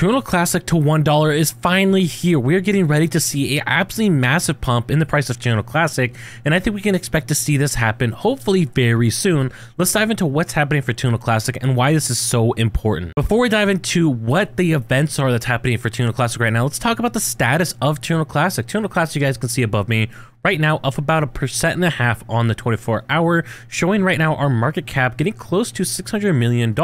Terra Luna Classic to $1 is finally here. We're getting ready to see an absolutely massive pump in the price of Terra Luna Classic, and I think we can expect to see this happen hopefully very soon. Let's dive into what's happening for Terra Luna Classic and why this is so important. Before we dive into what the events are that's happening for Terra Luna Classic right now, let's talk about the status of Terra Luna Classic. Terra Luna Classic, you guys can see above me, right now up about 1.5% on the 24-hour, showing right now our market cap getting close to $600 million,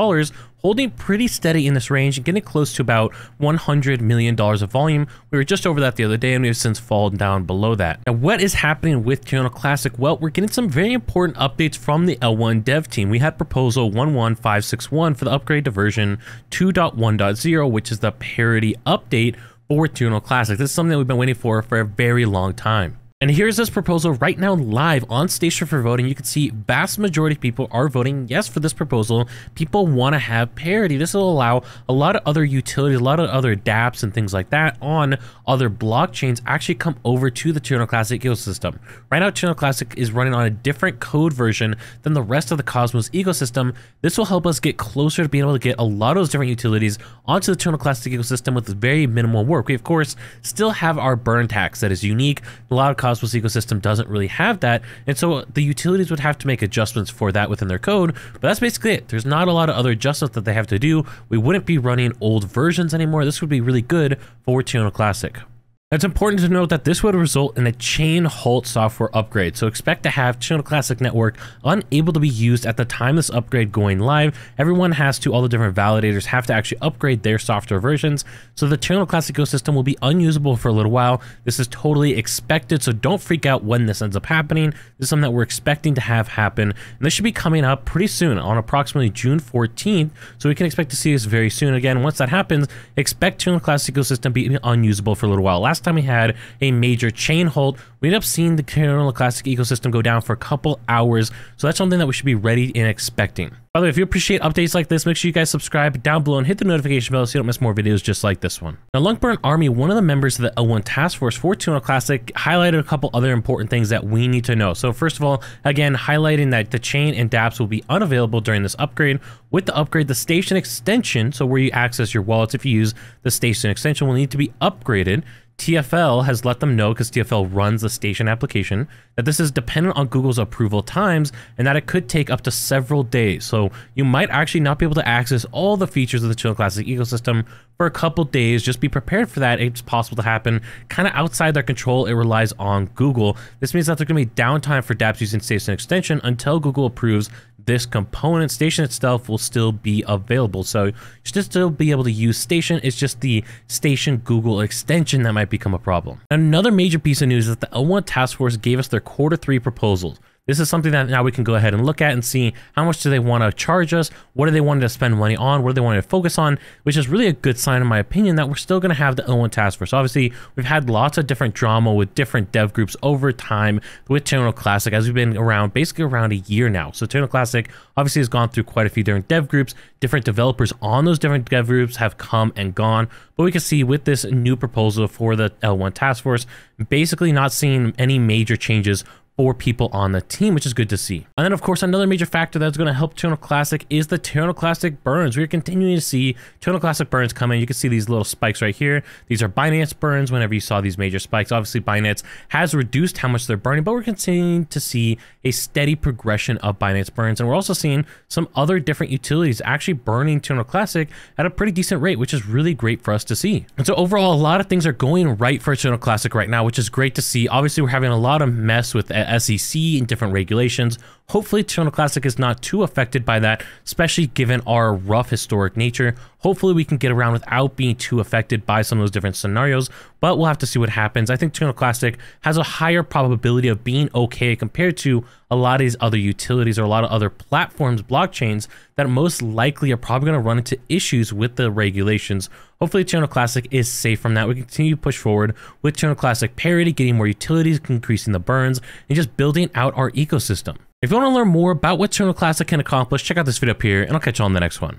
holding pretty steady in this range and getting close to about $100 million of volume. We were just over that the other day and we have since fallen down below that. Now, what is happening with Terra Luna Classic? Well, we're getting some very important updates from the L1 dev team. We had proposal 11561 for the upgrade to version 2.1.0, which is the parity update for Terra Luna Classic. This is something that we've been waiting for a very long time. And here's this proposal right now live on station for voting. You can see vast majority of people are voting yes for this proposal. People want to have parity. This will allow a lot of other utilities, a lot of other dApps and things like that on other blockchains actually come over to the Terra Luna Classic ecosystem. Right now, Terra Luna Classic is running on a different code version than the rest of the Cosmos ecosystem. This will help us get closer to being able to get a lot of those different utilities onto the Terra Luna Classic ecosystem with very minimal work. We, of course, still have our burn tax that is unique. A lot of Cosmos ecosystem doesn't really have that, and so the utilities would have to make adjustments for that within their code, but that's basically it. There's not a lot of other adjustments that they have to do. We wouldn't be running old versions anymore. This would be really good for Terra Luna Classic. It's important to note that this would result in a chain halt software upgrade, so expect to have Terra Luna Classic network unable to be used at the time this upgrade going live. Everyone has to, all the different validators have to actually upgrade their software versions, so the Terra Luna Classic ecosystem will be unusable for a little while. This is totally expected, so don't freak out when this ends up happening. This is something that we're expecting to have happen, and this should be coming up pretty soon on approximately June 14th, so we can expect to see this very soon. Again, once that happens, expect Terra Luna Classic ecosystem be unusable for a little while. Last time we had a major chain halt, we ended up seeing the Terra Luna Classic ecosystem go down for a couple hours, so that's something that we should be ready and expecting. By the way, if you appreciate updates like this, make sure you guys subscribe down below and hit the notification bell so you don't miss more videos just like this one. Now, LUNC Army, one of the members of the L1 task force for Terra Luna Classic, highlighted a couple other important things that we need to know. So first of all, again, highlighting that the chain and dApps will be unavailable during this upgrade. With the upgrade, the station extension, so where you access your wallets if you use the station extension, will need to be upgraded. TFL has let them know, because TFL runs the station application, that this is dependent on Google's approval times and that it could take up to several days. So you might actually not be able to access all the features of the Terra Luna Classic ecosystem for a couple days. Just be prepared for that. It's possible to happen kind of outside their control. It relies on Google. This means that there's going to be downtime for dApps using station extension until Google approves this component. Station itself will still be available, so you should still be able to use Station. It's just the Station Google extension that might become a problem. Another major piece of news is that the L1 task force gave us their Q3 proposals. This is something that now we can go ahead and look at and see how much do they want to charge us, what do they want to spend money on, what do they want to focus on, which is really a good sign in my opinion that we're still going to have the L1 task force. Obviously, we've had lots of different drama with different dev groups over time with Terra Luna Classic, as we've been around basically around a year now. So Terra Luna Classic obviously has gone through quite a few different dev groups. Different developers on those different dev groups have come and gone, but we can see with this new proposal for the L1 task force, basically not seeing any major changes for people on the team, which is good to see. And then, of course, another major factor that's going to help Terra Luna Classic is the Terra Luna Classic burns. We're continuing to see Terra Luna Classic burns come in. You can see these little spikes right here. These are Binance burns whenever you saw these major spikes. Obviously, Binance has reduced how much they're burning, but we're continuing to see a steady progression of Binance burns. And we're also seeing some other different utilities actually burning Terra Luna Classic at a pretty decent rate, which is really great for us to see. And so overall, a lot of things are going right for Terra Luna Classic right now, which is great to see. Obviously, we're having a lot of mess with SEC and different regulations. Hopefully Terra Luna Classic is not too affected by that, especially given our rough historic nature. Hopefully we can get around without being too affected by some of those different scenarios, but we'll have to see what happens. I think Terra Luna Classic has a higher probability of being okay compared to a lot of these other utilities or a lot of other platforms, blockchains, that most likely are probably going to run into issues with the regulations. Hopefully Terra Luna Classic is safe from that. We continue to push forward with Terra Luna Classic parity, getting more utilities, increasing the burns, and just building out our ecosystem. If you want to learn more about what Terra Luna Classic can accomplish, check out this video up here, and I'll catch you on the next one.